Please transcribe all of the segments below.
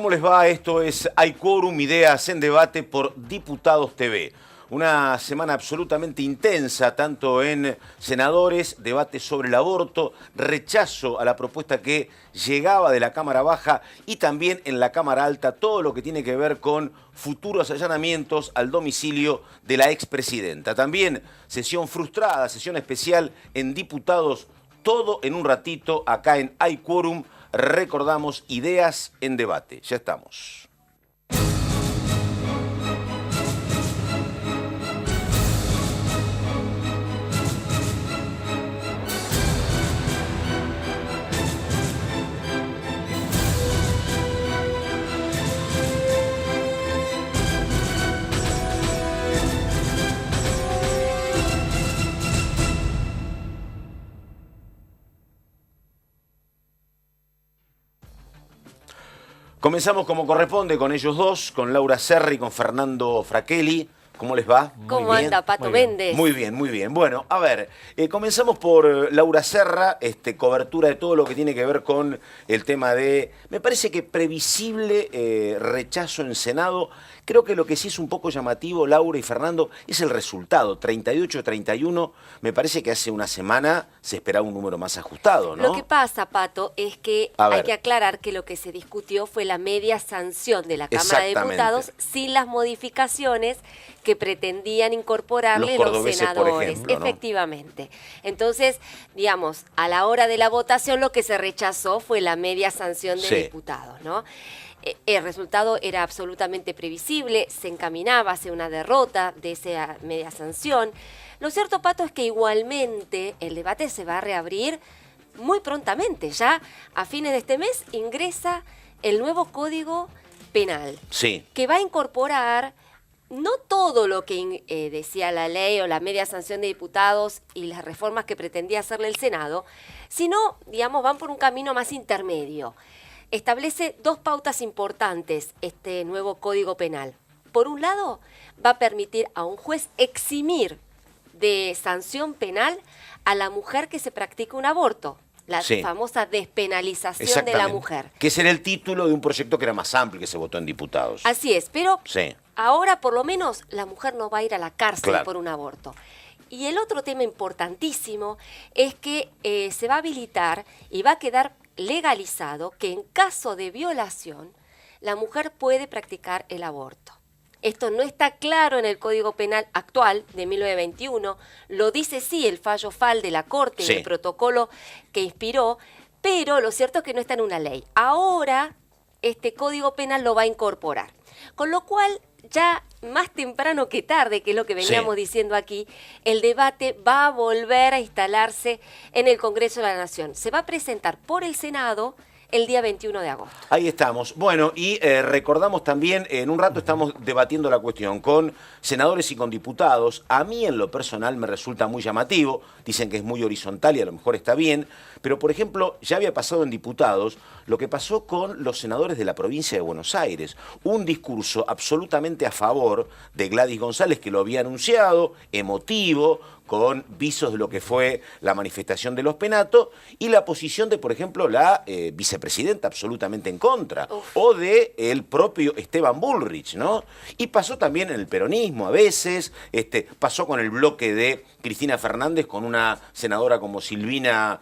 ¿Cómo les va? Esto es Hay Quórum, Ideas en Debate por Diputados TV. Una semana absolutamente intensa, tanto en senadores, debate sobre el aborto, rechazo a la propuesta que llegaba de la Cámara Baja y también en la Cámara Alta todo lo que tiene que ver con futuros allanamientos al domicilio de la expresidenta. También sesión frustrada, sesión especial en Diputados, todo en un ratito acá en Hay Quórum. Recordamos Ideas en Debate. Ya estamos. Comenzamos como corresponde con ellos dos, con Laura Serri y con Fernando Fraquelli. ¿Cómo les va? ¿Cómo anda, Pato Méndez? Muy bien, muy bien. Bueno, a ver, comenzamos por Laura Serra, cobertura de todo lo que tiene que ver con el tema de, me parece que previsible rechazo en Senado. Creo que lo que sí es un poco llamativo, Laura y Fernando, es el resultado. 38-31, me parece que hace una semana se esperaba un número más ajustado, ¿no? Lo que pasa, Pato, es que hay que aclarar que lo que se discutió fue la media sanción de la Cámara de Diputados sin las modificaciones que pretendían incorporarle los senadores. Por ejemplo, ¿no? Efectivamente. Entonces, digamos, a la hora de la votación lo que se rechazó fue la media sanción de diputados, ¿no? El resultado era absolutamente previsible, se encaminaba hacia una derrota de esa media sanción. Lo cierto, Pato, es que igualmente el debate se va a reabrir muy prontamente. Ya a fines de este mes ingresa el nuevo Código Penal, que va a incorporar no todo lo que decía la ley o la media sanción de diputados y las reformas que pretendía hacerle el Senado, sino, digamos, van por un camino más intermedio. Establece dos pautas importantes este nuevo Código Penal. Por un lado, va a permitir a un juez eximir de sanción penal a la mujer que se practica un aborto. La famosa despenalización de la mujer. Que ese era el título de un proyecto que era más amplio que se votó en diputados. Así es, pero ahora por lo menos la mujer no va a ir a la cárcel por un aborto. Y el otro tema importantísimo es que se va a habilitar y va a quedar legalizado que en caso de violación la mujer puede practicar el aborto. Esto no está claro en el Código Penal actual de 1921, lo dice sí el fallo FAL de la Corte y el protocolo que inspiró, pero lo cierto es que no está en una ley. Ahora este Código Penal lo va a incorporar, con lo cual ya más temprano que tarde, que es lo que veníamos diciendo aquí, el debate va a volver a instalarse en el Congreso de la Nación. Se va a presentar por el Senado el día 21 de agosto. Ahí estamos. Bueno, y recordamos también, en un rato estamos debatiendo la cuestión con senadores y con diputados. A mí en lo personal me resulta muy llamativo, dicen que es muy horizontal y a lo mejor está bien, pero por ejemplo, ya había pasado en diputados lo que pasó con los senadores de la provincia de Buenos Aires. Un discurso absolutamente a favor de Gladys González, que lo había anunciado, emotivo, con visos de lo que fue la manifestación de los penatos, y la posición de, por ejemplo, la vicepresidenta absolutamente en contra, o de el propio Esteban Bullrich, ¿no? Y pasó también en el peronismo a veces, pasó con el bloque de Cristina Fernández con una senadora como Silvina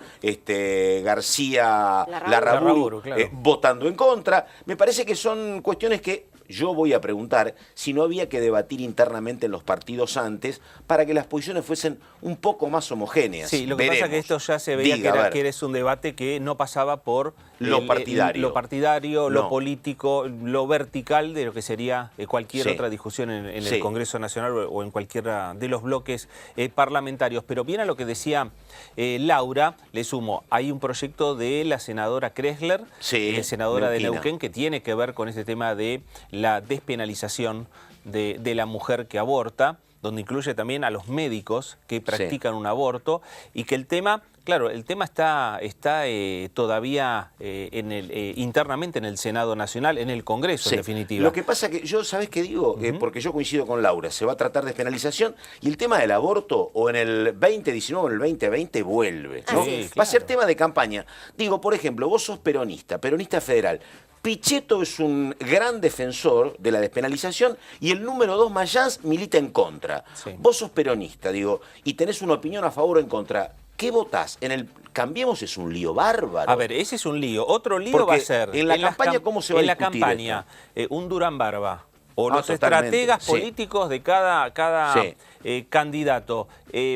García Larraburu, votando en contra. Me parece que son cuestiones que yo voy a preguntar si no había que debatir internamente en los partidos antes para que las posiciones fuesen un poco más homogéneas. Sí, lo que pasa es que esto ya se veía que era un debate que no pasaba por lo partidario, lo político, lo vertical de lo que sería cualquier otra discusión en el Congreso Nacional o en cualquiera de los bloques parlamentarios. Pero bien a lo que decía Laura, le sumo, hay un proyecto de la senadora Kressler, senadora de Neuquén, que tiene que ver con este tema de la despenalización de la mujer que aborta, donde incluye también a los médicos que practican un aborto, y que el tema, claro, el tema está todavía internamente en el Senado Nacional, en el Congreso, en definitiva. Lo que pasa que yo, ¿sabés qué digo? Porque yo coincido con Laura, se va a tratar de despenalización y el tema del aborto o en el 2019 o en el 2020 vuelve, ¿no? Va a ser tema de campaña. Digo, por ejemplo, vos sos peronista federal. Pichetto es un gran defensor de la despenalización y el número 2, Mayans, milita en contra. Sí. Vos sos peronista, digo, y tenés una opinión a favor o en contra. ¿Qué votás? En el Cambiemos es un lío bárbaro. A ver, ese es un lío. Otro lío va a ser... En la campaña, ¿cómo se va a discutir en la campaña, un Durán Barba o los estrategas políticos de cada candidato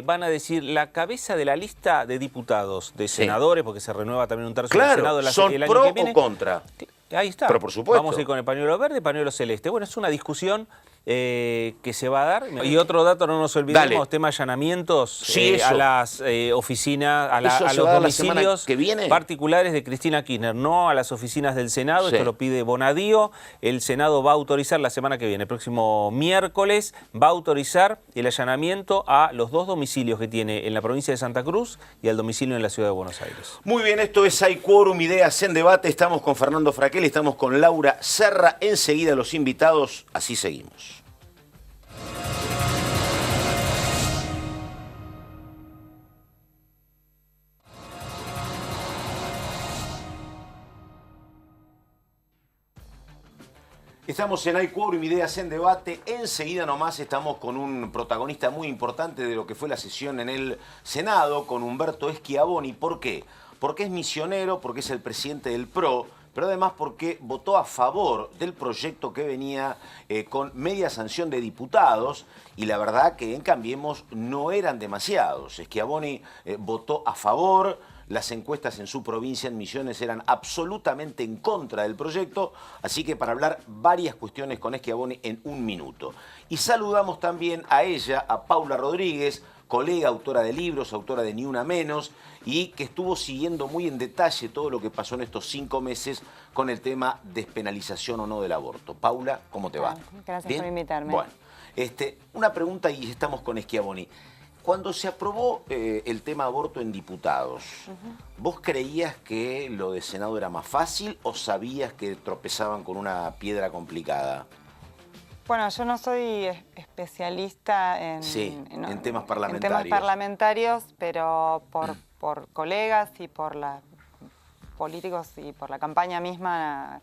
van a decir la cabeza de la lista de diputados, de senadores, porque se renueva también un tercio del Senado el año que viene. ¿Son pro o contra? Ahí está. Pero por supuesto. Vamos a ir con el pañuelo verde y pañuelo celeste. Bueno, es una discusión que se va a dar. Y otro dato, no nos olvidemos, tema de allanamientos a las oficinas, a los domicilios particulares de Cristina Kirchner, no a las oficinas del Senado. Esto lo pide Bonadío. El Senado va a autorizar la semana que viene, el próximo miércoles, va a autorizar el allanamiento a los 2 domicilios que tiene en la provincia de Santa Cruz y al domicilio en la ciudad de Buenos Aires. Muy bien, esto es Hay Quórum, Ideas en Debate. Estamos con Fernando Fraquel, estamos con Laura Serra. Enseguida los invitados, así seguimos. Estamos en Hay Quórum, Ideas en Debate. Enseguida nomás estamos con un protagonista muy importante de lo que fue la sesión en el Senado, con Humberto Schiavoni. ¿Por qué? Porque es misionero, porque es el presidente del PRO, pero además porque votó a favor del proyecto que venía con media sanción de diputados, y la verdad que en Cambiemos no eran demasiados. Schiavoni votó a favor. Las encuestas en su provincia, en Misiones, eran absolutamente en contra del proyecto, así que para hablar varias cuestiones con Schiavoni en un minuto. Y saludamos también a ella, a Paula Rodríguez, colega, autora de libros, autora de Ni Una Menos, y que estuvo siguiendo muy en detalle todo lo que pasó en estos 5 meses con el tema despenalización o no del aborto. Paula, ¿cómo te va? Gracias por invitarme. Bueno, una pregunta y estamos con Schiavoni. Cuando se aprobó el tema aborto en diputados, ¿vos creías que lo de Senado era más fácil o sabías que tropezaban con una piedra complicada? Bueno, yo no soy especialista en temas parlamentarios. En temas parlamentarios, pero por colegas y por los políticos y por la campaña misma,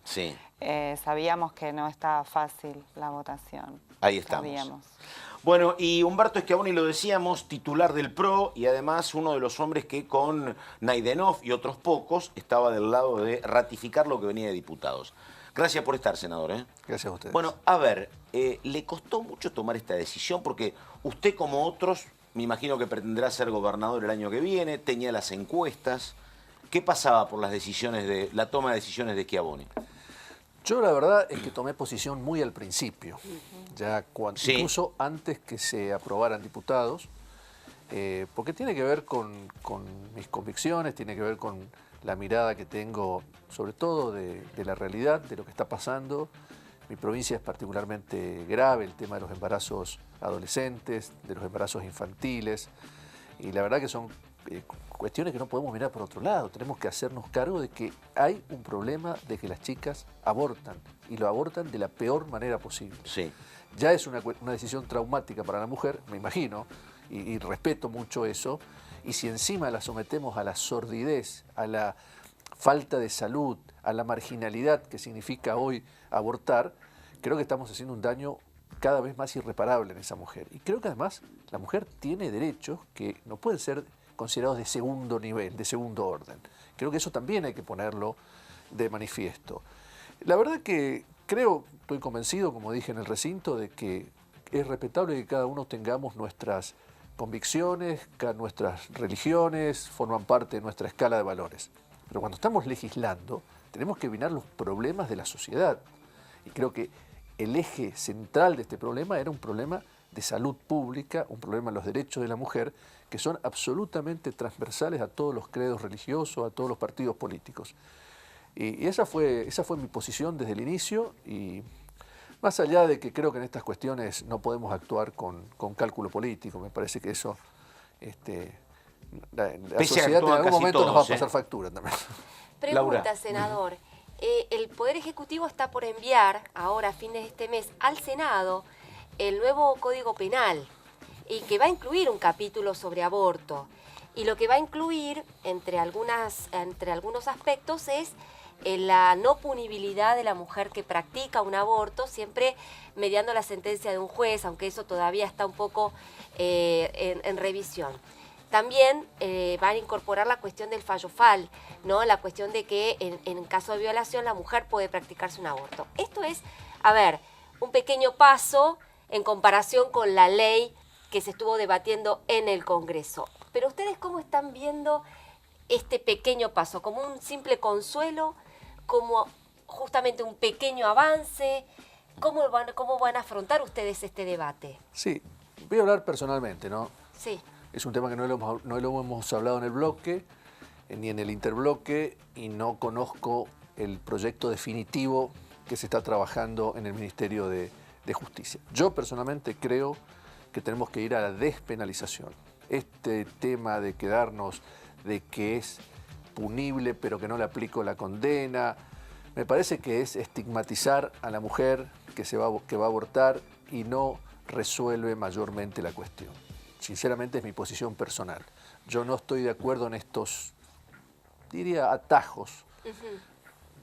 sabíamos que no estaba fácil la votación. Ahí estamos. Bueno, y Humberto Schiavoni, lo decíamos, titular del PRO y además uno de los hombres que con Naidenov y otros pocos estaba del lado de ratificar lo que venía de diputados. Gracias por estar, senador. Gracias a ustedes. Bueno, a ver, ¿le costó mucho tomar esta decisión? Porque usted, como otros, me imagino que pretenderá ser gobernador el año que viene, tenía las encuestas. ¿Qué pasaba por las decisiones la toma de decisiones de Schiavoni? Yo la verdad es que tomé posición muy al principio, ya incluso antes que se aprobaran diputados, porque tiene que ver con mis convicciones, tiene que ver con la mirada que tengo, sobre todo de la realidad, de lo que está pasando. Mi provincia es particularmente grave, el tema de los embarazos adolescentes, de los embarazos infantiles, y la verdad que son cuestiones que no podemos mirar por otro lado. Tenemos que hacernos cargo de que hay un problema de que las chicas abortan, y lo abortan de la peor manera posible. Sí. Ya es una decisión traumática para la mujer, me imagino, y respeto mucho eso, y si encima la sometemos a la sordidez, a la falta de salud, a la marginalidad que significa hoy abortar, creo que estamos haciendo un daño cada vez más irreparable en esa mujer. Y creo que además la mujer tiene derechos que no pueden ser considerados de segundo nivel, de segundo orden. Creo que eso también hay que ponerlo de manifiesto. La verdad que estoy convencido, como dije en el recinto, de que es respetable que cada uno tengamos nuestras convicciones, nuestras religiones, forman parte de nuestra escala de valores. Pero cuando estamos legislando, tenemos que mirar los problemas de la sociedad. Y creo que el eje central de este problema era un problema de salud pública, un problema de los derechos de la mujer, que son absolutamente transversales a todos los credos religiosos, a todos los partidos políticos. Y esa fue mi posición desde el inicio, y más allá de que creo que en estas cuestiones no podemos actuar con cálculo político, me parece que eso la sociedad en algún momento nos va a pasar factura también. Pregunta, senador. El Poder Ejecutivo está por enviar ahora, a fines de este mes, al Senado el nuevo Código Penal, y que va a incluir un capítulo sobre aborto. Y lo que va a incluir, entre algunos aspectos, es la no punibilidad de la mujer que practica un aborto, siempre mediando la sentencia de un juez, aunque eso todavía está un poco en revisión. También van a incorporar la cuestión del fallo FAL, ¿no? La cuestión de que en caso de violación la mujer puede practicarse un aborto. Esto es, a ver, un pequeño paso en comparación con la ley que se estuvo debatiendo en el Congreso. Pero ustedes, ¿cómo están viendo este pequeño paso? ¿Como un simple consuelo? ¿Como justamente un pequeño avance? ¿Cómo van a afrontar ustedes este debate? Sí, voy a hablar personalmente, ¿no? Sí. Es un tema que no lo hemos hablado en el bloque, ni en el interbloque, y no conozco el proyecto definitivo que se está trabajando en el Ministerio de Justicia. Yo personalmente creo que tenemos que ir a la despenalización. Este tema de quedarnos de que es punible pero que no le aplico la condena, me parece que es estigmatizar a la mujer que va a abortar y no resuelve mayormente la cuestión. Sinceramente es mi posición personal. Yo no estoy de acuerdo en estos, diría, atajos.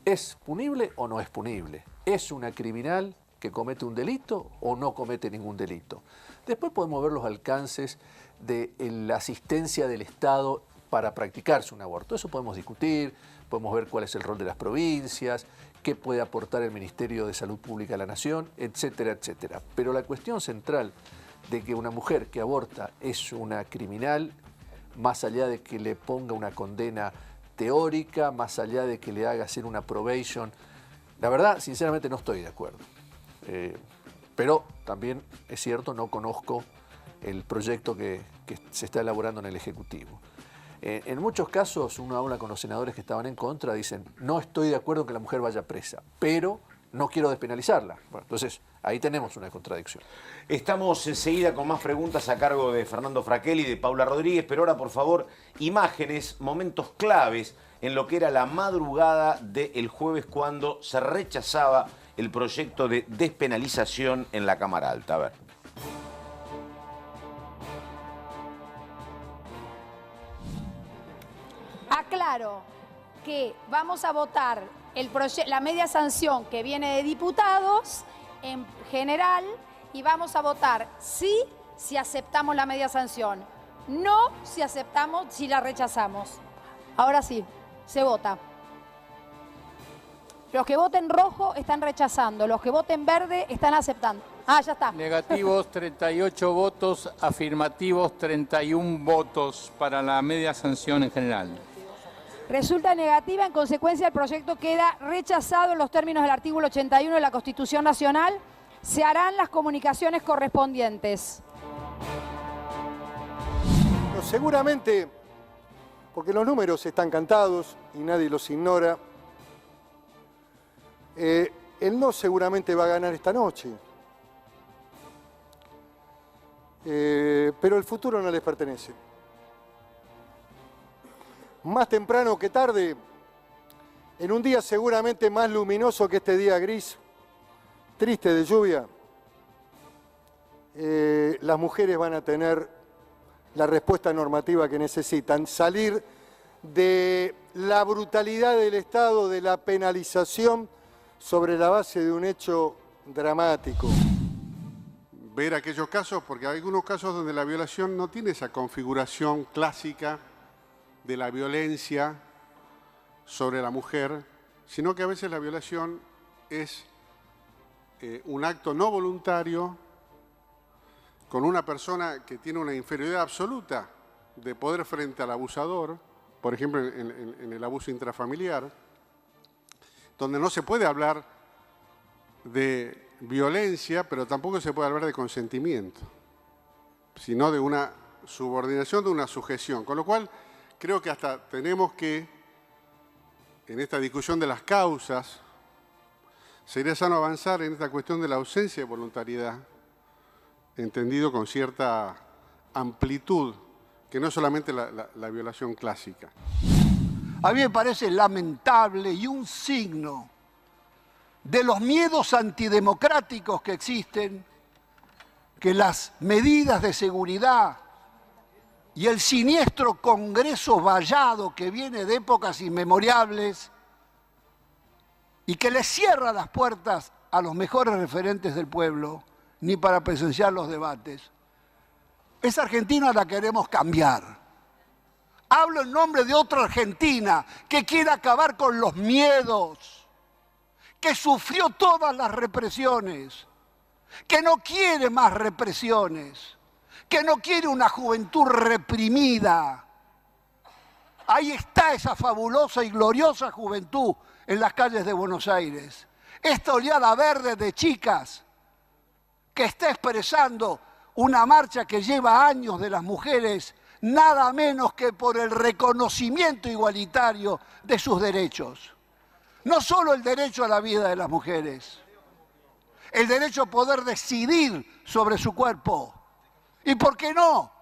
¿Es punible o no es punible? ¿Es una criminal que comete un delito o no comete ningún delito? Después podemos ver los alcances de la asistencia del Estado para practicarse un aborto. Eso podemos discutir, podemos ver cuál es el rol de las provincias, qué puede aportar el Ministerio de Salud Pública a la Nación, etcétera, etcétera. Pero la cuestión central de que una mujer que aborta es una criminal, más allá de que le ponga una condena teórica, más allá de que le haga hacer una probation, la verdad, sinceramente no estoy de acuerdo. Pero también es cierto, no conozco el proyecto que se está elaborando en el Ejecutivo. En muchos casos, uno habla con los senadores que estaban en contra, dicen, no estoy de acuerdo en que la mujer vaya presa, pero no quiero despenalizarla. Bueno, entonces, ahí tenemos una contradicción. Estamos enseguida con más preguntas a cargo de Fernando Fraquel y de Paula Rodríguez, pero ahora, por favor, imágenes, momentos claves en lo que era la madrugada del jueves cuando se rechazaba el proyecto de despenalización en la Cámara Alta. A ver. Aclaro que vamos a votar la media sanción que viene de diputados en general y vamos a votar sí si aceptamos la media sanción, no si la rechazamos. Ahora sí, se vota. Los que voten rojo están rechazando, los que voten verde están aceptando. Ah, ya está. Negativos 38 votos, afirmativos 31 votos para la media sanción en general. Resulta negativa, en consecuencia el proyecto queda rechazado en los términos del artículo 81 de la Constitución Nacional. Se harán las comunicaciones correspondientes. No, seguramente, porque los números están cantados y nadie los ignora, el no seguramente va a ganar esta noche. Pero el futuro no les pertenece. Más temprano que tarde, en un día seguramente más luminoso que este día gris, triste de lluvia, las mujeres van a tener la respuesta normativa que necesitan, salir de la brutalidad del Estado, de la penalización sobre la base de un hecho dramático. Ver aquellos casos, porque hay algunos casos donde la violación no tiene esa configuración clásica de la violencia sobre la mujer, sino que a veces la violación es un acto no voluntario con una persona que tiene una inferioridad absoluta de poder frente al abusador, por ejemplo en el abuso intrafamiliar, donde no se puede hablar de violencia, pero tampoco se puede hablar de consentimiento, sino de una subordinación, de una sujeción. Con lo cual, creo que hasta tenemos que, en esta discusión de las causas, sería sano avanzar en esta cuestión de la ausencia de voluntariedad, entendido con cierta amplitud, que no es solamente la violación clásica. A mí me parece lamentable y un signo de los miedos antidemocráticos que existen, que las medidas de seguridad y el siniestro Congreso vallado que viene de épocas inmemorables y que le cierra las puertas a los mejores referentes del pueblo, ni para presenciar los debates. Esa Argentina la queremos cambiar. Hablo en nombre de otra Argentina que quiere acabar con los miedos, que sufrió todas las represiones, que no quiere más represiones, que no quiere una juventud reprimida. Ahí está esa fabulosa y gloriosa juventud en las calles de Buenos Aires. Esta oleada verde de chicas que está expresando una marcha que lleva años de las mujeres, nada menos que por el reconocimiento igualitario de sus derechos. No solo el derecho a la vida de las mujeres, el derecho a poder decidir sobre su cuerpo. ¿Y por qué no?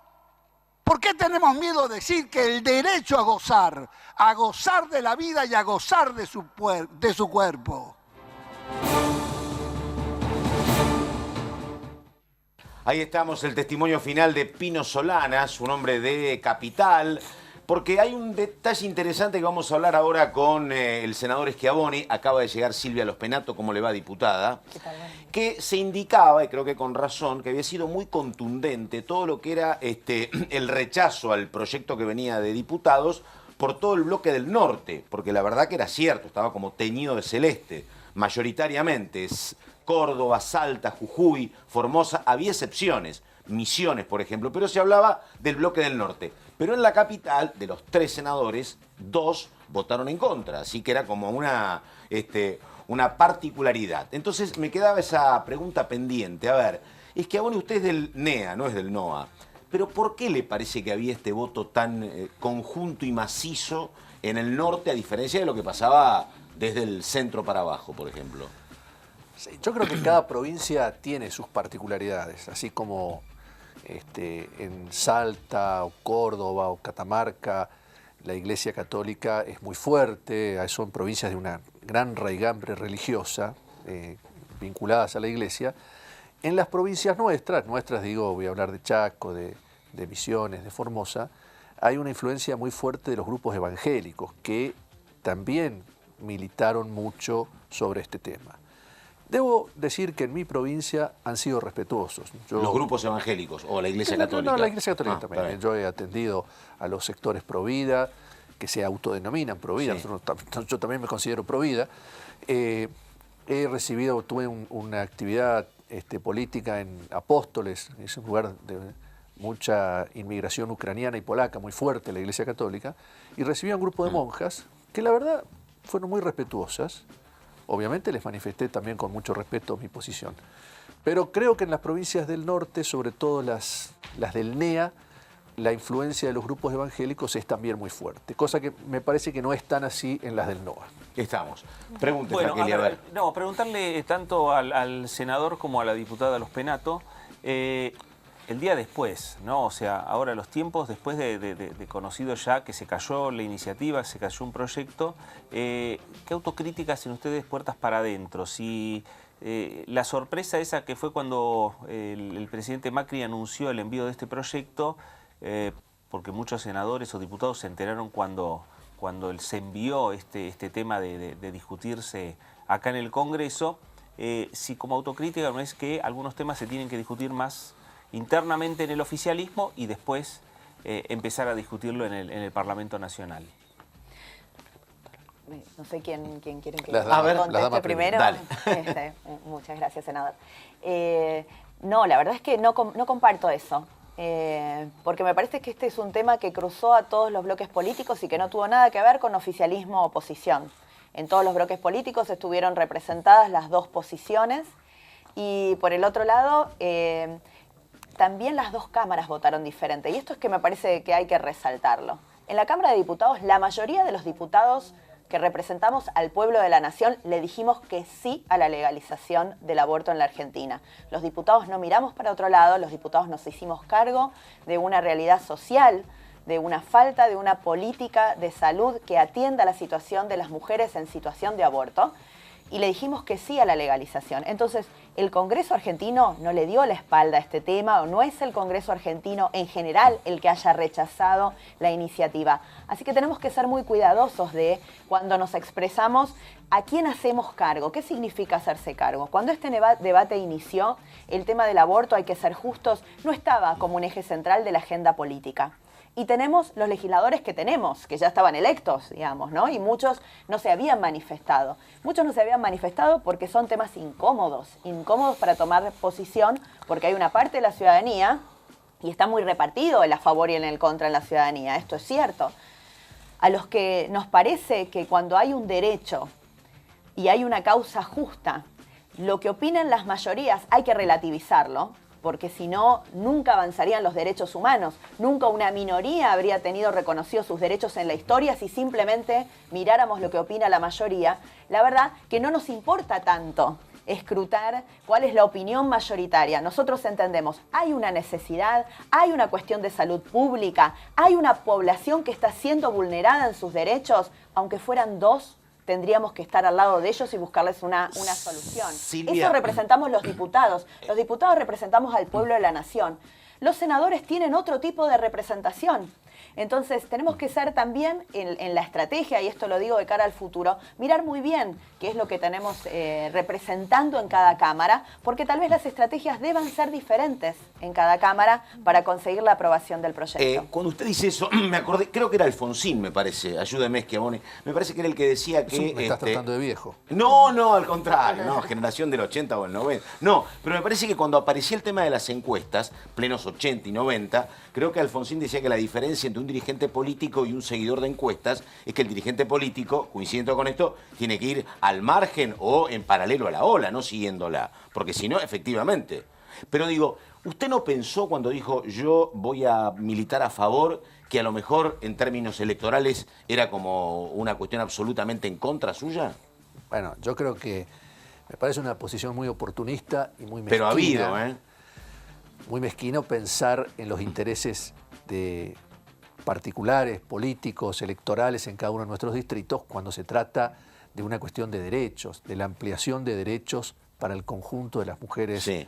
¿Por qué tenemos miedo de decir que el derecho a gozar de la vida y a gozar de su cuerpo? Ahí estamos, el testimonio final de Pino Solanas, un hombre de Capital, porque hay un detalle interesante que vamos a hablar ahora con el senador Schiavoni. Acaba de llegar Silvia Lo Spenato, ¿cómo le va, diputada? ¿Qué tal? Que se indicaba, y creo que con razón, que había sido muy contundente todo lo que era el rechazo al proyecto que venía de diputados por todo el bloque del norte, porque la verdad que era cierto, estaba como teñido de celeste, mayoritariamente. Córdoba, Salta, Jujuy, Formosa, había excepciones, Misiones, por ejemplo, pero se hablaba del bloque del norte. Pero en la capital, de los 3 senadores, 2 votaron en contra, así que era como una particularidad. Entonces me quedaba esa pregunta pendiente. A ver, es que bueno, usted es del NEA, no es del NOA, pero ¿por qué le parece que había este voto tan conjunto y macizo en el norte, a diferencia de lo que pasaba desde el centro para abajo, por ejemplo? Sí, yo creo que cada provincia tiene sus particularidades, así como en Salta, o Córdoba, o Catamarca, la Iglesia Católica es muy fuerte, son provincias de una gran raigambre religiosa, vinculadas a la Iglesia. En las provincias nuestras digo, voy a hablar de Chaco, de Misiones, de Formosa, hay una influencia muy fuerte de los grupos evangélicos que también militaron mucho sobre este tema. Debo decir que en mi provincia han sido respetuosos. ¿Los grupos evangélicos o la Iglesia Católica? No, la Iglesia Católica también. Yo he atendido a los sectores pro-vida, que se autodenominan pro-vida. Sí. Yo también me considero pro-vida. Tuve una actividad política en Apóstoles, es un lugar de mucha inmigración ucraniana y polaca, muy fuerte, la Iglesia Católica, y recibí a un grupo de monjas que la verdad fueron muy respetuosas. Obviamente les manifesté también con mucho respeto mi posición. Pero creo que en las provincias del norte, sobre todo las del NEA, la influencia de los grupos evangélicos es también muy fuerte, cosa que me parece que no es tan así en las del NOA. Estamos. Pregúntale, bueno, a ver. No, preguntarle tanto al senador como a la diputada Lo Spenato, el día después, ¿no? O sea, ahora los tiempos después de conocido ya que se cayó la iniciativa, se cayó un proyecto, ¿qué autocrítica hacen ustedes puertas para adentro? Si la sorpresa esa que fue cuando el presidente Macri anunció el envío de este proyecto, porque muchos senadores o diputados se enteraron cuando se envió este tema de discutirse acá en el Congreso, si como autocrítica no es que algunos temas se tienen que discutir más internamente en el oficialismo y después empezar a discutirlo en el Parlamento Nacional. No sé quién quiere que conteste primero. Muchas gracias, senador. No, la verdad es que no comparto eso. Porque me parece que este es un tema que cruzó a todos los bloques políticos y que no tuvo nada que ver con oficialismo o oposición. En todos los bloques políticos estuvieron representadas las dos posiciones y por el otro lado también las dos cámaras votaron diferente y esto es que me parece que hay que resaltarlo. En la Cámara de Diputados, la mayoría de los diputados que representamos al pueblo de la nación le dijimos que sí a la legalización del aborto en la Argentina. Los diputados no miramos para otro lado, los diputados nos hicimos cargo de una realidad social, de una falta de una política de salud que atienda la situación de las mujeres en situación de aborto. y le dijimos que sí a la legalización. Entonces, el Congreso argentino no le dio la espalda a este tema, o no es el Congreso argentino en general el que haya rechazado la iniciativa. Así que tenemos que ser muy cuidadosos de cuando nos expresamos a quién hacemos cargo, qué significa hacerse cargo. Cuando este debate inició, el tema del aborto, hay que ser justos, no estaba como un eje central de la agenda política. Y tenemos los legisladores que tenemos, que ya estaban electos, digamos, ¿no? Y muchos no se habían manifestado. Muchos no se habían manifestado porque son temas incómodos para tomar posición, porque hay una parte de la ciudadanía, y está muy repartido el a favor y el contra en la ciudadanía, esto es cierto, a los que nos parece que cuando hay un derecho y hay una causa justa, lo que opinan las mayorías hay que relativizarlo, porque si no, nunca avanzarían los derechos humanos. Nunca una minoría habría tenido reconocidos sus derechos en la historia si simplemente miráramos lo que opina la mayoría. La verdad que no nos importa tanto escrutar cuál es la opinión mayoritaria. Nosotros entendemos, hay una necesidad, hay una cuestión de salud pública, hay una población que está siendo vulnerada en sus derechos, aunque fueran dos, tendríamos que estar al lado de ellos y buscarles una solución. Silvia. Eso representamos los diputados. Los diputados representamos al pueblo de la nación. Los senadores tienen otro tipo de representación. Entonces, tenemos que ser también en la estrategia, y esto lo digo de cara al futuro, mirar muy bien qué es lo que tenemos representando en cada Cámara, porque tal vez las estrategias deban ser diferentes en cada Cámara para conseguir la aprobación del proyecto. Cuando usted dice eso, me acordé, creo que era Alfonsín, me parece, ayúdeme, Schiavone, me parece que era el que decía que... ¿Me estás tratando de viejo? No, al contrario, no, generación del 80 o el 90. No, pero me parece que cuando aparecía el tema de las encuestas, plenos 80 y 90, creo que Alfonsín decía que la diferencia entre un dirigente político y un seguidor de encuestas es que el dirigente político, coincidiendo con esto, tiene que ir al margen o en paralelo a la ola, no siguiéndola, porque si no, efectivamente. Pero digo, ¿usted no pensó cuando dijo yo voy a militar a favor que a lo mejor en términos electorales era como una cuestión absolutamente en contra suya? Bueno, yo creo que me parece una posición muy oportunista y muy mezquina. Pero ha habido, ¿eh? Muy mezquino pensar en los intereses de particulares, políticos, electorales en cada uno de nuestros distritos cuando se trata de una cuestión de derechos, de la ampliación de derechos para el conjunto de las mujeres, sí,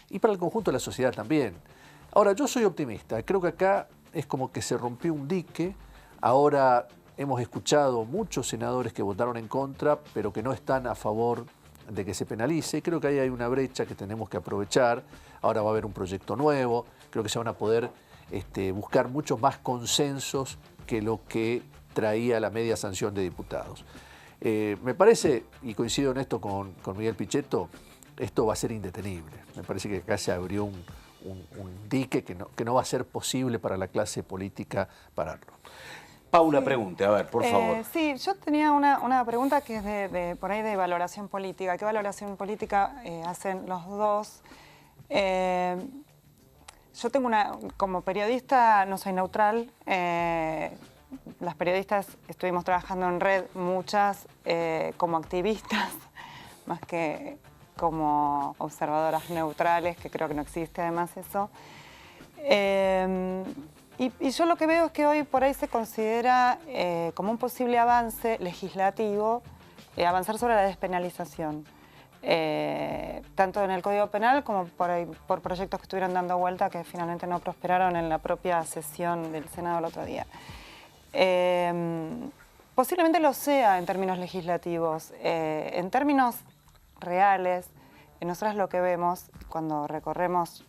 y para el conjunto de la sociedad también. Ahora, yo soy optimista, creo que acá es como que se rompió un dique, ahora hemos escuchado muchos senadores que votaron en contra, pero que no están a favor de que se penalice. Creo que ahí hay una brecha que tenemos que aprovechar, ahora va a haber un proyecto nuevo, creo que se van a poder buscar muchos más consensos que lo que traía la media sanción de diputados. Me parece, y coincido en esto con Miguel Pichetto, esto va a ser indetenible. Me parece que acá se abrió un dique que no va a ser posible para la clase política pararlo. Paula, pregunte, a ver, por favor. Sí, yo tenía una pregunta que es por ahí de valoración política. ¿Qué valoración política hacen los dos? Yo tengo como periodista no soy neutral. Las periodistas estuvimos trabajando en red, muchas como activistas, más que como observadoras neutrales, que creo que no existe además eso. Y yo lo que veo es que hoy por ahí se considera como un posible avance legislativo avanzar sobre la despenalización. Tanto en el Código Penal como por proyectos que estuvieron dando vuelta que finalmente no prosperaron en la propia sesión del Senado el otro día. Posiblemente lo sea en términos legislativos. En términos reales, nosotros lo que vemos cuando recorremos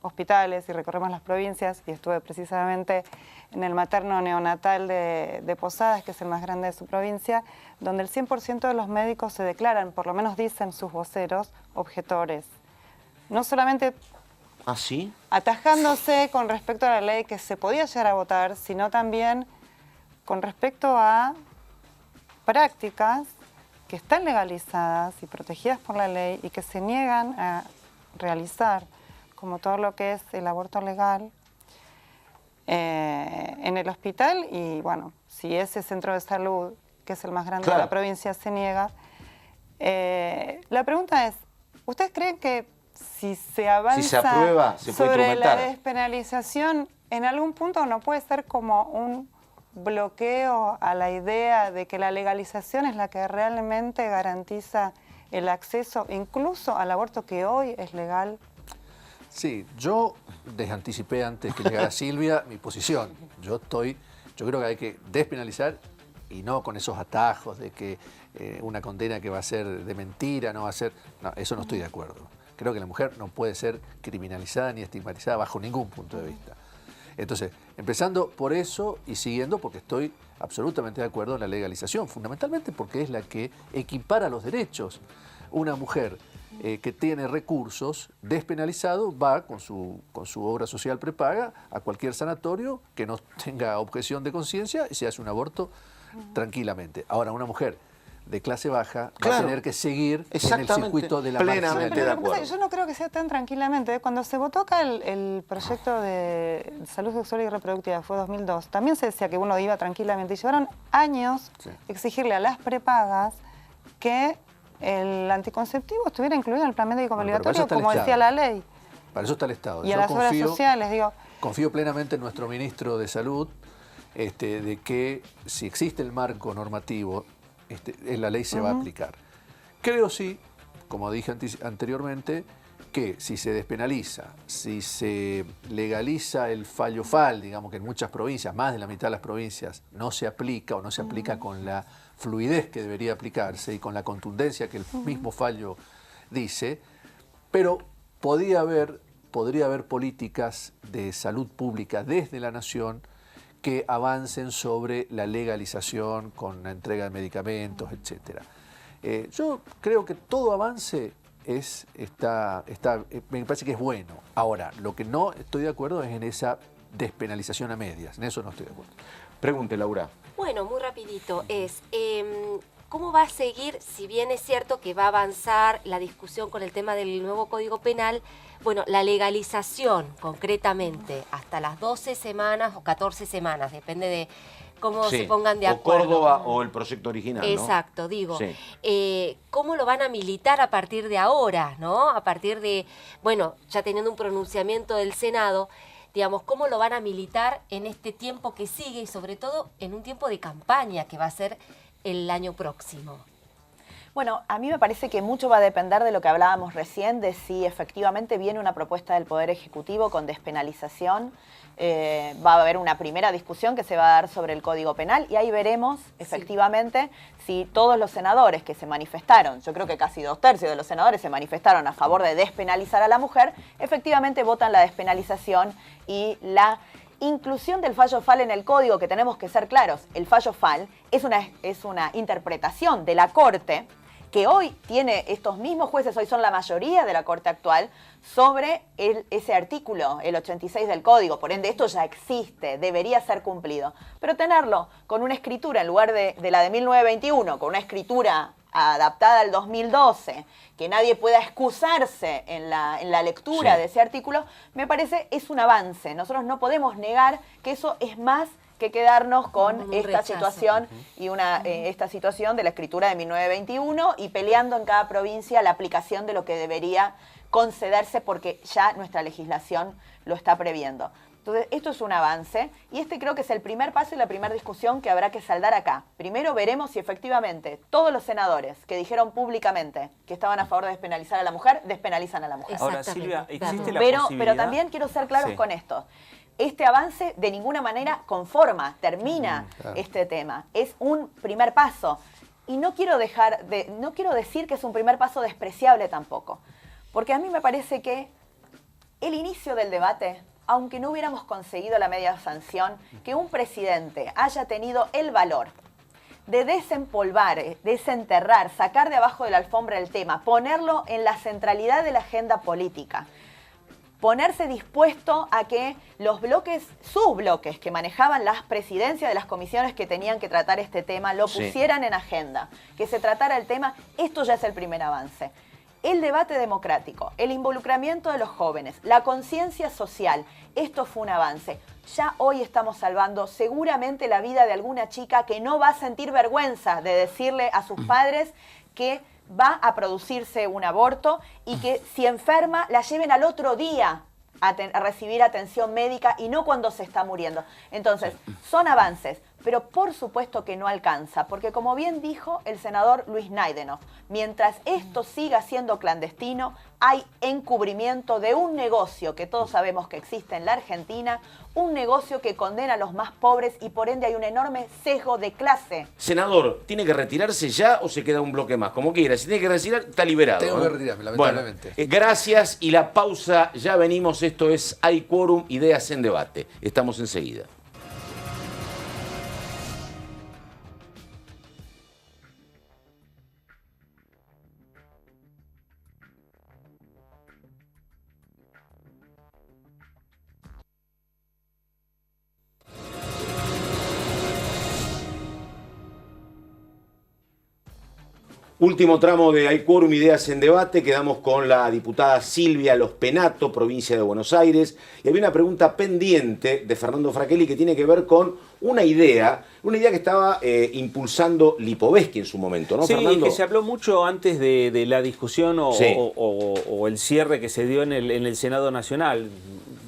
hospitales y recorremos las provincias, y estuve precisamente en el materno neonatal de Posadas, que es el más grande de su provincia, donde el 100% de los médicos se declaran, por lo menos dicen sus voceros, objetores. No solamente atajándose con respecto a la ley que se podía llegar a votar, sino también con respecto a prácticas que están legalizadas y protegidas por la ley y que se niegan a realizar, como todo lo que es el aborto legal en el hospital, y bueno, si ese centro de salud, que es el más grande de la provincia, se niega. La pregunta es, ¿ustedes creen que si se avanza se aprueba, se puede sobre instrumentar la despenalización, en algún punto no puede ser como un bloqueo a la idea de que la legalización es la que realmente garantiza el acceso incluso al aborto que hoy es legal? Sí, yo desanticipé antes que llegara Silvia mi posición. Yo creo que hay que despenalizar y no con esos atajos de que una condena que va a ser de mentira, no va a ser... No, eso no estoy de acuerdo. Creo que la mujer no puede ser criminalizada ni estigmatizada bajo ningún punto de vista. Entonces, empezando por eso y siguiendo porque estoy absolutamente de acuerdo en la legalización, fundamentalmente porque es la que equipara los derechos. Una mujer que tiene recursos, despenalizado, va con su obra social prepaga a cualquier sanatorio que no tenga objeción de conciencia y se hace un aborto tranquilamente. Ahora, una mujer de clase baja va a tener que seguir en el circuito de la plenamente de acuerdo. Yo no creo que sea tan tranquilamente. Cuando se votó acá el proyecto de salud sexual y reproductiva, fue 2002, también se decía que uno iba tranquilamente y llevaron años exigirle a las prepagas que el anticonceptivo estuviera incluido en el plan médico obligatorio, como decía la ley. Para eso está el Estado. Y a las obras sociales, digo. Confío plenamente en nuestro ministro de Salud, de que si existe el marco normativo, la ley se va a aplicar. Creo sí, como dije anteriormente, que si se despenaliza, si se legaliza el fallo FAL, digamos que en muchas provincias, más de la mitad de las provincias, no se aplica o no se aplica con la fluidez que debería aplicarse y con la contundencia que el mismo fallo dice, pero podría haber políticas de salud pública desde la nación que avancen sobre la legalización con la entrega de medicamentos, etc. Yo creo que todo avance me parece que es bueno. Ahora, lo que no estoy de acuerdo es en esa despenalización a medias. En eso no estoy de acuerdo. Pregunte, Laura. Bueno, muy rapidito. ¿Cómo va a seguir, si bien es cierto que va a avanzar la discusión con el tema del nuevo Código Penal, bueno, la legalización concretamente hasta las 12 semanas o 14 semanas, depende de cómo se pongan de acuerdo. O Córdoba o el proyecto original, ¿no? Exacto, digo. Sí. ¿Cómo lo van a militar a partir de ahora, ¿no? A partir de, bueno, ya teniendo un pronunciamiento del Senado, digamos, ¿cómo lo van a militar en este tiempo que sigue y sobre todo en un tiempo de campaña que va a ser el año próximo? Bueno, a mí me parece que mucho va a depender de lo que hablábamos recién, de si efectivamente viene una propuesta del Poder Ejecutivo con despenalización. Va a haber una primera discusión que se va a dar sobre el Código Penal y ahí veremos efectivamente si todos los senadores que se manifestaron, yo creo que casi 2/3 de los senadores se manifestaron a favor de despenalizar a la mujer, efectivamente votan la despenalización y la inclusión del fallo FAL en el código, que tenemos que ser claros. El fallo FAL es una interpretación de la Corte que hoy tiene estos mismos jueces, hoy son la mayoría de la Corte actual, sobre ese artículo, el 86 del Código. Por ende, esto ya existe, debería ser cumplido. Pero tenerlo con una escritura en lugar de la de 1921, con una escritura adaptada al 2012, que nadie pueda excusarse en la lectura de ese artículo, me parece es un avance. Nosotros no podemos negar que eso es más que quedarnos con esta situación y esta situación de la escritura de 1921 y peleando en cada provincia la aplicación de lo que debería concederse porque ya nuestra legislación lo está previendo. Entonces, esto es un avance y creo que es el primer paso y la primera discusión que habrá que saldar acá. Primero veremos si efectivamente todos los senadores que dijeron públicamente que estaban a favor de despenalizar a la mujer, despenalizan a la mujer. Ahora, Silvia, existe la pero posibilidad... también quiero ser claros con esto. Este avance de ninguna manera termina este tema. Es un primer paso. Y no quiero decir que es un primer paso despreciable tampoco. Porque a mí me parece que el inicio del debate, aunque no hubiéramos conseguido la media sanción, que un presidente haya tenido el valor de desempolvar, desenterrar, sacar de abajo de la alfombra el tema, ponerlo en la centralidad de la agenda política, ponerse dispuesto a que sus bloques que manejaban las presidencias de las comisiones que tenían que tratar este tema, lo pusieran en agenda, que se tratara el tema, esto ya es el primer avance. El debate democrático, el involucramiento de los jóvenes, la conciencia social, esto fue un avance. Ya hoy estamos salvando seguramente la vida de alguna chica que no va a sentir vergüenza de decirle a sus padres que va a producirse un aborto y que si enferma la lleven al otro día a recibir atención médica y no cuando se está muriendo. Entonces, son avances. pero por supuesto que no alcanza, porque como bien dijo el senador Luis Naidenoff, mientras esto siga siendo clandestino, hay encubrimiento de un negocio que todos sabemos que existe en la Argentina, un negocio que condena a los más pobres y por ende hay un enorme sesgo de clase. Senador, ¿tiene que retirarse ya o se queda un bloque más? Como quiera, si tiene que retirar, está liberado. Tengo que retirarme, lamentablemente. Bueno, gracias y la pausa, ya venimos, esto es Hay Quórum, Ideas en Debate. Estamos enseguida. Último tramo de Hay Quórum, Ideas en Debate. Quedamos con la diputada Silvia Los Penato, provincia de Buenos Aires. Y había una pregunta pendiente de Fernando Fracchelli que tiene que ver con una idea que estaba impulsando Lipovetsky en su momento, ¿no, sí, Fernando? Que se habló mucho antes de la discusión sí. o el cierre que se dio en el Senado Nacional.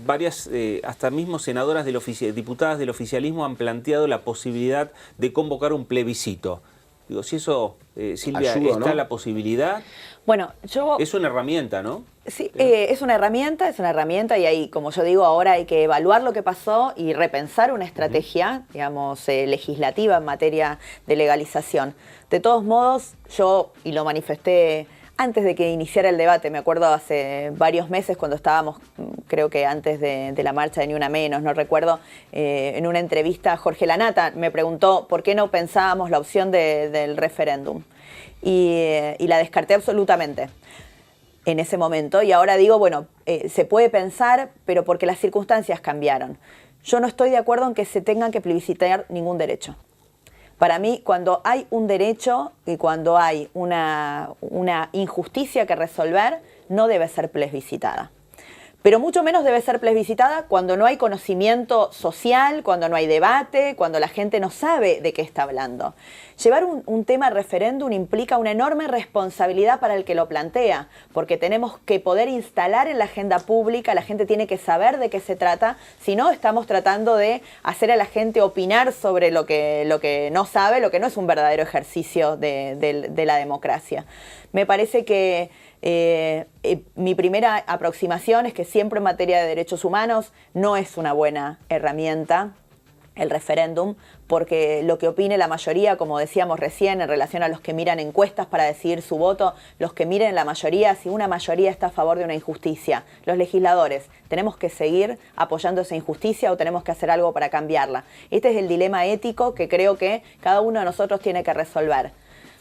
Varias, hasta mismo senadoras, diputadas del oficialismo han planteado la posibilidad de convocar un plebiscito. Digo, si eso, Silvia, ayuda, está ¿no? la posibilidad. Bueno, es una herramienta, ¿no? Sí, es una herramienta y ahí, como yo digo, ahora hay que evaluar lo que pasó y repensar una estrategia, digamos, legislativa en materia de legalización. De todos modos, yo, y lo manifesté antes de que iniciara el debate, me acuerdo hace varios meses cuando estábamos, creo que antes de la marcha de Ni Una Menos, no recuerdo, en una entrevista Jorge Lanata me preguntó por qué no pensábamos la opción del referéndum. Y la descarté absolutamente en ese momento. Y ahora digo, bueno, se puede pensar, pero porque las circunstancias cambiaron. Yo no estoy de acuerdo en que se tengan que plebiscitar ningún derecho. Para mí, cuando hay un derecho y cuando hay una injusticia que resolver, no debe ser plebiscitada. Pero mucho menos debe ser plebiscitada cuando no hay conocimiento social, cuando no hay debate, cuando la gente no sabe de qué está hablando. Llevar un tema a referéndum implica una enorme responsabilidad para el que lo plantea, porque tenemos que poder instalar en la agenda pública, la gente tiene que saber de qué se trata, si no estamos tratando de hacer a la gente opinar sobre lo que no sabe, lo que no es un verdadero ejercicio de la democracia. Me parece que mi primera aproximación es que siempre en materia de derechos humanos no es una buena herramienta el referéndum, porque lo que opine la mayoría, como decíamos recién, en relación a los que miran encuestas para decidir su voto, los que miren la mayoría, si una mayoría está a favor de una injusticia, los legisladores, ¿tenemos que seguir apoyando esa injusticia o tenemos que hacer algo para cambiarla? Este es el dilema ético que creo que cada uno de nosotros tiene que resolver.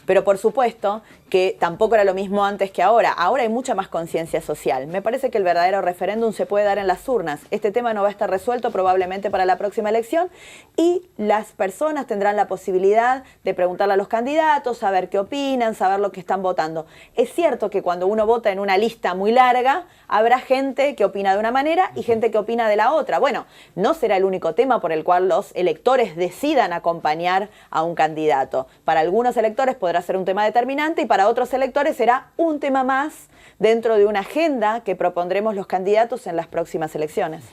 Pero por supuesto que tampoco era lo mismo antes que ahora. Ahora hay mucha más conciencia social. Me parece que el verdadero referéndum se puede dar en las urnas. Este tema no va a estar resuelto probablemente para la próxima elección y las personas tendrán la posibilidad de preguntarle a los candidatos, saber qué opinan, saber lo que están votando. Es cierto que cuando uno vota en una lista muy larga, habrá gente que opina de una manera y gente que opina de la otra. Bueno, no será el único tema por el cual los electores decidan acompañar a un candidato. Para algunos electores podrá ser un tema determinante y para otros electores será un tema más dentro de una agenda que propondremos los candidatos en las próximas elecciones.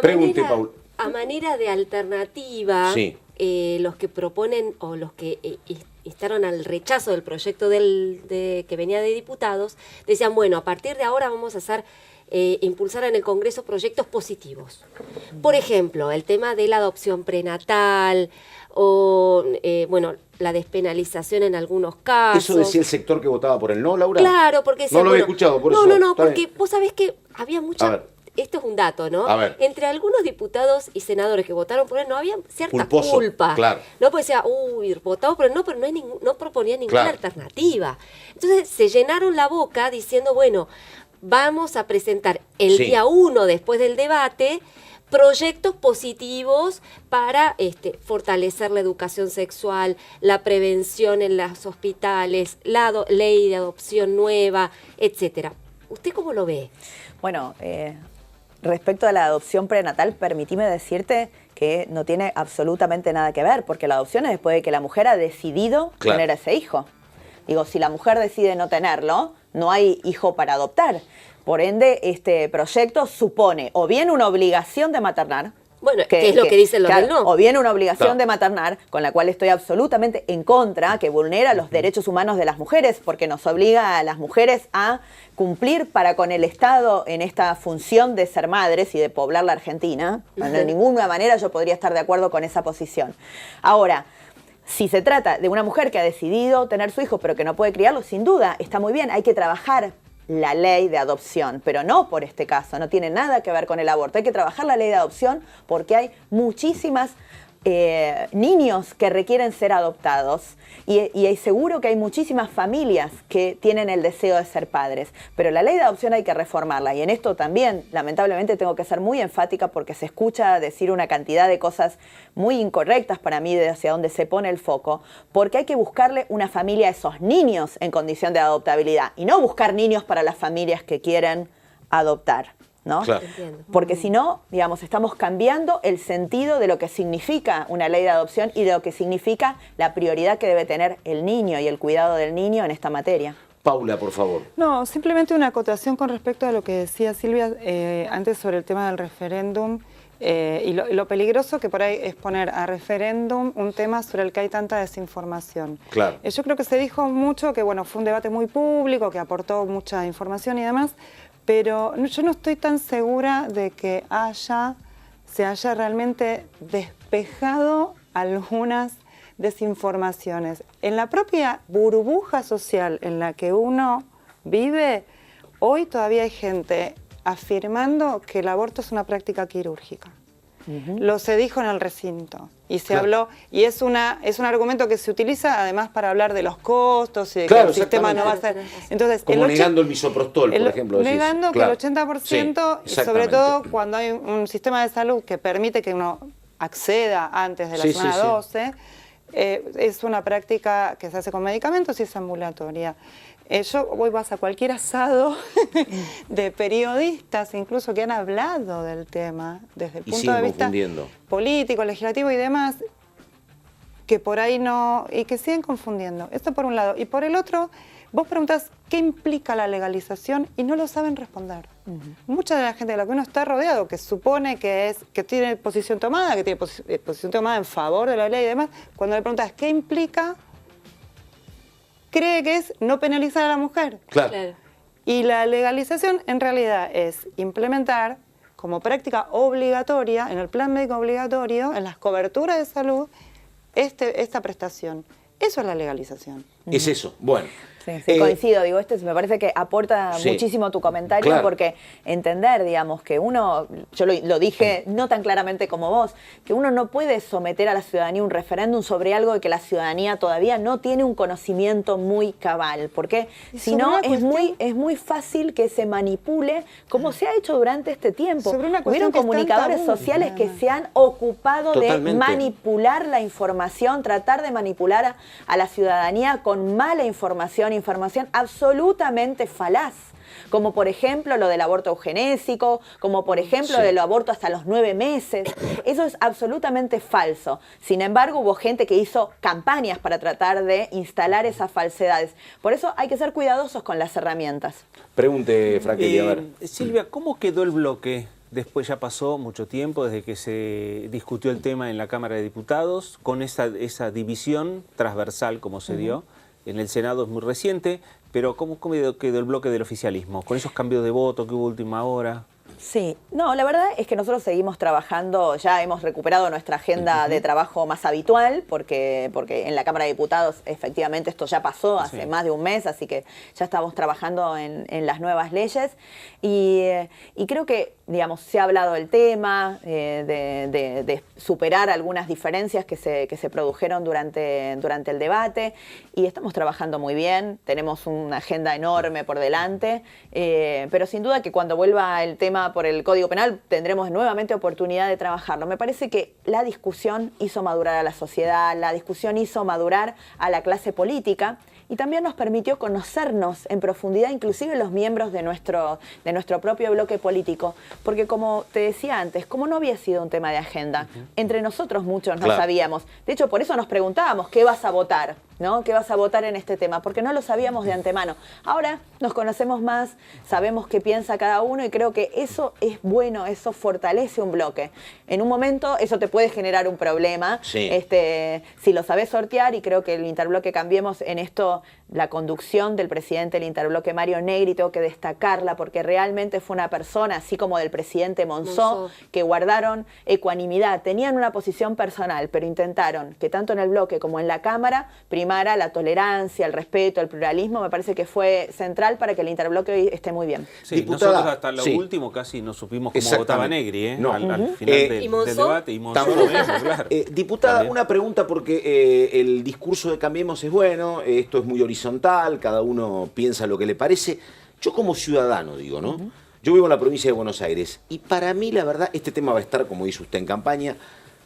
Pregunte, Paul. A manera de alternativa, sí. Los que proponen o los que instaron al rechazo del proyecto que venía de diputados, decían, bueno, a partir de ahora vamos a hacer impulsar en el Congreso proyectos positivos. Por ejemplo, el tema de la adopción prenatal o, bueno, la despenalización en algunos casos. ¿Eso decía el sector que votaba por el no, Laura? Claro, porque decía, no lo había escuchado, por eso. No, porque vos sabés que había mucha... Esto es un dato, ¿no? Entre algunos diputados y senadores que votaron por él no había cierta culpa. Claro. No, pues decía, votamos por él, pero no proponía ninguna alternativa. Entonces se llenaron la boca diciendo, bueno, vamos a presentar el día 1 después del debate proyectos positivos para fortalecer la educación sexual, la prevención en los hospitales, la ley de adopción nueva, etcétera. ¿Usted cómo lo ve? Bueno, respecto a la adopción prenatal, permitime decirte que no tiene absolutamente nada que ver, porque la adopción es después de que la mujer ha decidido tener ese hijo. Digo, si la mujer decide no tenerlo, no hay hijo para adoptar. Por ende, este proyecto supone o bien una obligación de maternar, Bueno, ¿qué es lo que dicen los del no? O bien una obligación de maternar, con la cual estoy absolutamente en contra, que vulnera los derechos humanos de las mujeres, porque nos obliga a las mujeres a cumplir para con el Estado en esta función de ser madres y de poblar la Argentina. De ninguna manera yo podría estar de acuerdo con esa posición. Ahora, si se trata de una mujer que ha decidido tener su hijo pero que no puede criarlo, sin duda, está muy bien, hay que trabajar la ley de adopción, pero no por este caso, no tiene nada que ver con el aborto. Hay que trabajar la ley de adopción porque hay muchísimas niños que requieren ser adoptados y seguro que hay muchísimas familias que tienen el deseo de ser padres, pero la ley de adopción hay que reformarla y en esto también lamentablemente tengo que ser muy enfática porque se escucha decir una cantidad de cosas muy incorrectas para mí de hacia dónde se pone el foco, porque hay que buscarle una familia a esos niños en condición de adoptabilidad y no buscar niños para las familias que quieren adoptar, ¿no? Claro. Porque si no, digamos, estamos cambiando el sentido de lo que significa una ley de adopción y de lo que significa la prioridad que debe tener el niño y el cuidado del niño en esta materia. Paula, por favor. No, simplemente una acotación con respecto a lo que decía Silvia antes sobre el tema del referéndum y lo peligroso que por ahí es poner a referéndum un tema sobre el que hay tanta desinformación. Claro. Yo creo que se dijo mucho que bueno, fue un debate muy público, que aportó mucha información y demás, pero yo no estoy tan segura de que se haya realmente despejado algunas desinformaciones. En la propia burbuja social en la que uno vive, hoy todavía hay gente afirmando que el aborto es una práctica quirúrgica. Lo se dijo en el recinto y se habló, y es un argumento que se utiliza además para hablar de los costos y de que el sistema no va a ser. Entonces, como negando el misoprostol, por ejemplo. Negando que el 80%, y sobre todo cuando hay un sistema de salud que permite que uno acceda antes de la semana 12, es una práctica que se hace con medicamentos y es ambulatoria. Hoy vas a cualquier asado de periodistas, incluso que han hablado del tema desde el punto de vista político, legislativo y demás, que por ahí no, y que siguen confundiendo. Esto por un lado. Y por el otro, vos preguntás qué implica la legalización y no lo saben responder. Mucha de la gente de la que uno está rodeado, que supone que tiene posición tomada, que tiene posición tomada en favor de la ley y demás, cuando le preguntas qué implica, cree que es no penalizar a la mujer. Claro. Y la legalización en realidad es implementar como práctica obligatoria, en el plan médico obligatorio, en las coberturas de salud, esta prestación. Eso es la legalización. Es eso, bueno. Sí, coincido, digo, me parece que aporta muchísimo tu comentario, porque entender, digamos, que uno, yo lo dije no tan claramente como vos, que uno no puede someter a la ciudadanía un referéndum sobre algo de que la ciudadanía todavía no tiene un conocimiento muy cabal, porque si no es muy fácil que se manipule, como se ha hecho durante este tiempo. Hubieron comunicadores sociales que se han ocupado de manipular la información, tratar de manipular a la ciudadanía con mala información absolutamente falaz, como por ejemplo lo del aborto eugenésico, como por ejemplo del aborto hasta los 9 meses. Eso es absolutamente falso. Sin embargo, hubo gente que hizo campañas para tratar de instalar esas falsedades. Por eso hay que ser cuidadosos con las herramientas. Pregunte, Fraquelli, a ver. Silvia, ¿cómo quedó el bloque? Después ya pasó mucho tiempo desde que se discutió el tema en la Cámara de Diputados, con esa división transversal como se dio. En el Senado es muy reciente, pero ¿cómo quedó el bloque del oficialismo? Con esos cambios de voto que hubo última hora. Sí, no, la verdad es que nosotros seguimos trabajando, ya hemos recuperado nuestra agenda de trabajo más habitual, porque en la Cámara de Diputados efectivamente esto ya pasó hace más de un mes, así que ya estamos trabajando en las nuevas leyes y creo que, digamos, se ha hablado del tema, de superar algunas diferencias que se produjeron durante el debate y estamos trabajando muy bien, tenemos una agenda enorme por delante, pero sin duda que cuando vuelva el tema por el Código Penal tendremos nuevamente oportunidad de trabajarlo. Me parece que la discusión hizo madurar a la sociedad, la discusión hizo madurar a la clase política y también nos permitió conocernos en profundidad, inclusive los miembros de nuestro propio bloque político. Porque como te decía antes, como no había sido un tema de agenda, entre nosotros muchos no sabíamos. De hecho, por eso nos preguntábamos, ¿qué vas a votar? ¿no? ¿Qué vas a votar en este tema? Porque no lo sabíamos de antemano. Ahora nos conocemos más, sabemos qué piensa cada uno y creo que eso es bueno, eso fortalece un bloque. En un momento eso te puede generar un problema, sí. Si lo sabes sortear, y creo que el interbloque Cambiemos en esto, la conducción del presidente del interbloque Mario Negri, tengo que destacarla porque realmente fue una persona, así como del presidente Monzó, que guardaron ecuanimidad, tenían una posición personal, pero intentaron que tanto en el bloque como en la Cámara primara la tolerancia, el respeto, el pluralismo. Me parece que fue central para que el interbloque hoy esté muy bien. Sí, diputada, nosotros hasta lo último casi no supimos cómo votaba Negri, ¿eh? No. Al final del debate. Y Monzó lo mismo, claro. Diputada, también. una pregunta porque el discurso de Cambiemos es bueno, esto es muy horizontal, cada uno piensa lo que le parece. Yo como ciudadano digo, ¿no? Yo vivo en la provincia de Buenos Aires y para mí, la verdad, este tema va a estar, como dice usted en campaña,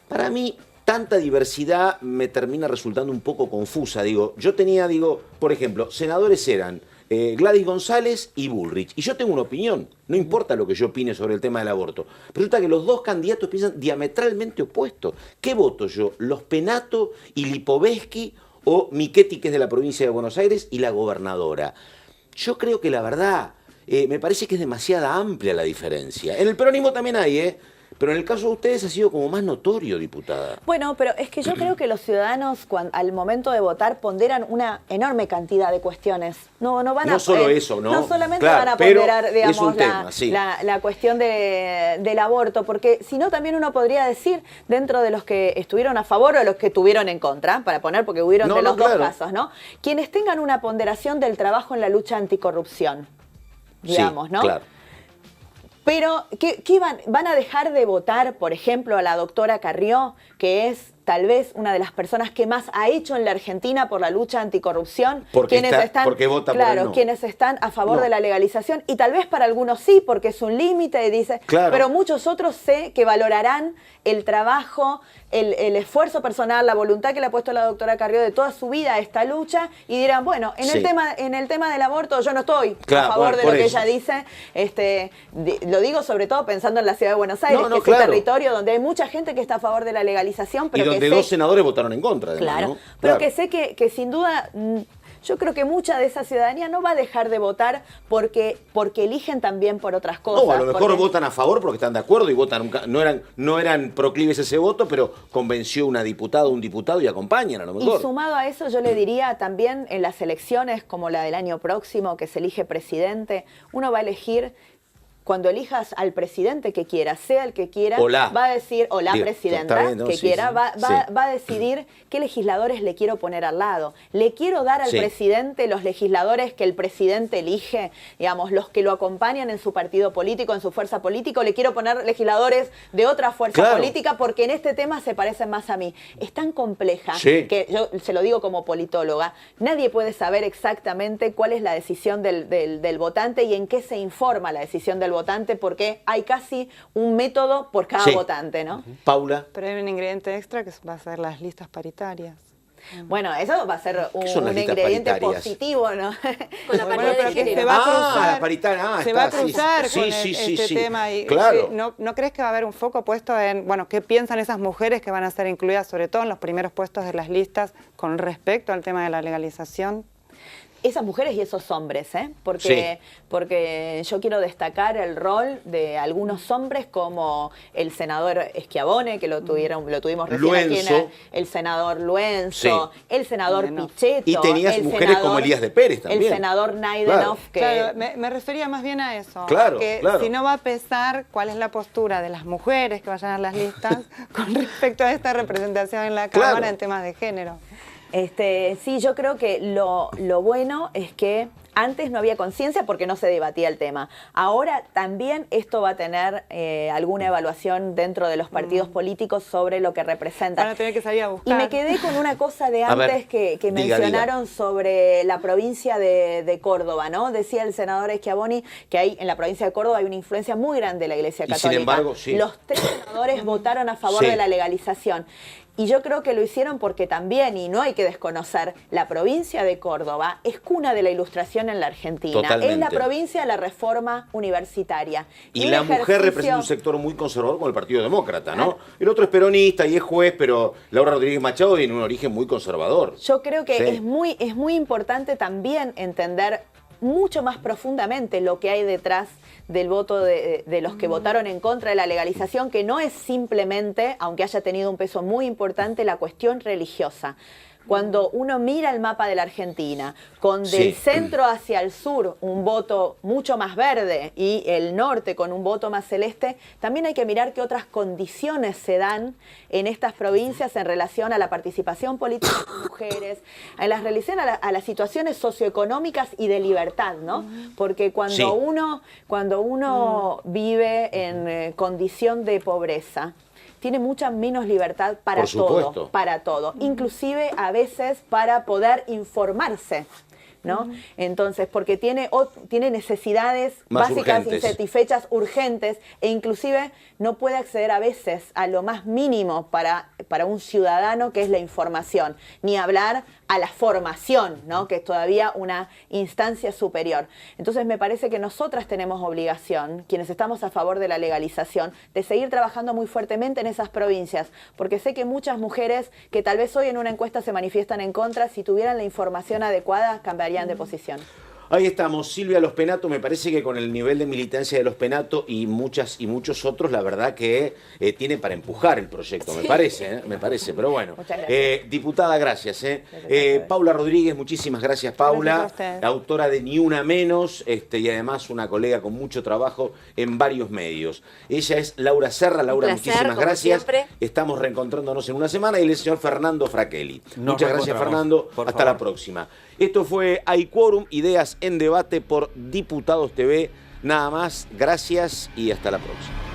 para mí tanta diversidad me termina resultando un poco confusa. Yo tenía, por ejemplo, senadores eran Gladys González y Bullrich. Y yo tengo una opinión, no importa lo que yo opine sobre el tema del aborto. Pero resulta que los dos candidatos piensan diametralmente opuestos. ¿Qué voto yo? ¿Los Penato y Lipovetsky o Michetti, que es de la provincia de Buenos Aires, y la gobernadora? Yo creo que la verdad, me parece que es demasiada amplia la diferencia. En el peronismo también hay, pero en el caso de ustedes ha sido como más notorio, diputada. Bueno, pero es que yo creo que los ciudadanos al momento de votar ponderan una enorme cantidad de cuestiones. No van a no solo eso, ¿no? No solamente claro, van a ponderar, digamos, la cuestión del aborto, porque si no también uno podría decir, dentro de los que estuvieron a favor o de los que estuvieron en contra, para poner, porque hubieron de los dos casos, ¿no? Quienes tengan una ponderación del trabajo en la lucha anticorrupción, digamos, ¿no? Claro. Pero, ¿qué van a dejar de votar, por ejemplo, a la doctora Carrió, que es tal vez una de las personas que más ha hecho en la Argentina por la lucha anticorrupción? Porque vota por el no. Quienes están a favor de la legalización, y tal vez para algunos sí, porque es un límite, dice, pero muchos otros sé que valorarán el trabajo, el esfuerzo personal, la voluntad que le ha puesto la doctora Carrió de toda su vida a esta lucha, y dirán, bueno, en el tema del aborto yo no estoy a favor de lo que ella dice. Lo digo sobre todo pensando en la ciudad de Buenos Aires, que es un territorio donde hay mucha gente que está a favor de la legalización, pero y donde dos senadores votaron en contra, además, claro, ¿no? Pero que sé que sin duda, yo creo que mucha de esa ciudadanía no va a dejar de votar porque eligen también por otras cosas. No, a lo mejor votan a favor porque están de acuerdo y votan, no eran proclives ese voto, pero convenció una diputada o un diputado y acompañan a lo mejor. Y sumado a eso, yo le diría también en las elecciones como la del año próximo, que se elige presidente, uno va a elegir. Cuando elijas al presidente que quiera, sea el que quiera, va a decir, o la presidenta que quiera, va a decidir qué legisladores le quiero poner al lado. Le quiero dar al presidente los legisladores que el presidente elige, digamos, los que lo acompañan en su partido político, en su fuerza política, o le quiero poner legisladores de otra fuerza política, porque en este tema se parecen más a mí. Es tan compleja que yo se lo digo como politóloga, nadie puede saber exactamente cuál es la decisión del votante y en qué se informa la decisión del votante, porque hay casi un método por cada votante, ¿no? Paula. Pero hay un ingrediente extra que va a ser las listas paritarias. Bueno, eso va a ser un ingrediente positivo, ¿no? Con la paridad de género. Se va a cruzar, la paritaria, se va a cruzar con este tema. Y, claro. ¿No crees que va a haber un foco puesto en, bueno, qué piensan esas mujeres que van a ser incluidas, sobre todo en los primeros puestos de las listas, con respecto al tema de la legalización? Esas mujeres y esos hombres, porque yo quiero destacar el rol de algunos hombres como el senador Schiavone, que lo tuvimos recién aquí, el senador Luenzo, el senador Pichetto. Y tenías mujeres como Elías de Pérez también. El senador Naidenov. Claro, me refería más bien a eso. Claro, si no va a pesar cuál es la postura de las mujeres que vayan a las listas con respecto a esta representación en la Cámara en temas de género. Sí, yo creo que lo bueno es que antes no había conciencia porque no se debatía el tema. Ahora también esto va a tener alguna evaluación dentro de los partidos políticos sobre lo que representan. Van a tener que salir a buscar. Y me quedé con una cosa de antes que mencionaron sobre la provincia de Córdoba, ¿no? Decía el senador Schiavone que hay en la provincia de Córdoba hay una influencia muy grande de la Iglesia Católica. Y sin embargo, los 3 senadores votaron a favor de la legalización. Y yo creo que lo hicieron porque también, y no hay que desconocer, la provincia de Córdoba es cuna de la Ilustración en la Argentina. Totalmente. Es la provincia de la reforma universitaria. Y la mujer representa un sector muy conservador como el Partido Demócrata, ¿no? El otro es peronista y es juez, pero Laura Rodríguez Machado tiene un origen muy conservador. Yo creo que Sí. es muy importante también entender mucho más profundamente lo que hay detrás del voto de los que votaron en contra de la legalización, que no es simplemente, aunque haya tenido un peso muy importante, la cuestión religiosa. Cuando uno mira el mapa de la Argentina, con del centro hacia el sur un voto mucho más verde y el norte con un voto más celeste, también hay que mirar qué otras condiciones se dan en estas provincias en relación a la participación política de las mujeres, en la relación a las situaciones socioeconómicas y de libertad, ¿no? Porque cuando uno vive en condición de pobreza, tiene mucha menos libertad para todo, inclusive a veces para poder informarse, ¿no? Entonces, porque tiene necesidades básicas, insatisfechas, urgentes, e inclusive no puede acceder a veces a lo más mínimo para un ciudadano, que es la información, ni hablar a la formación, ¿no? Que es todavía una instancia superior. Entonces me parece que nosotras tenemos obligación, quienes estamos a favor de la legalización, de seguir trabajando muy fuertemente en esas provincias, porque sé que muchas mujeres que tal vez hoy en una encuesta se manifiestan en contra, si tuvieran la información adecuada, cambiarían de posición. Ahí estamos, Silvia Los Penato. Me parece que con el nivel de militancia de Los Penato y muchos otros, la verdad que tiene para empujar el proyecto, me parece, pero bueno. Diputada, gracias. Paula Rodríguez, muchísimas gracias, Paula, autora de Ni Una Menos, y además una colega con mucho trabajo en varios medios. Ella es Laura Serra. Laura, muchísimas gracias. Siempre. Estamos reencontrándonos en una semana, y el señor Fernando Fraquelli. Muchas gracias, Fernando. Hasta la próxima. Esto fue Hay Quórum, ideas en debate por Diputados TV. Nada más, gracias y hasta la próxima.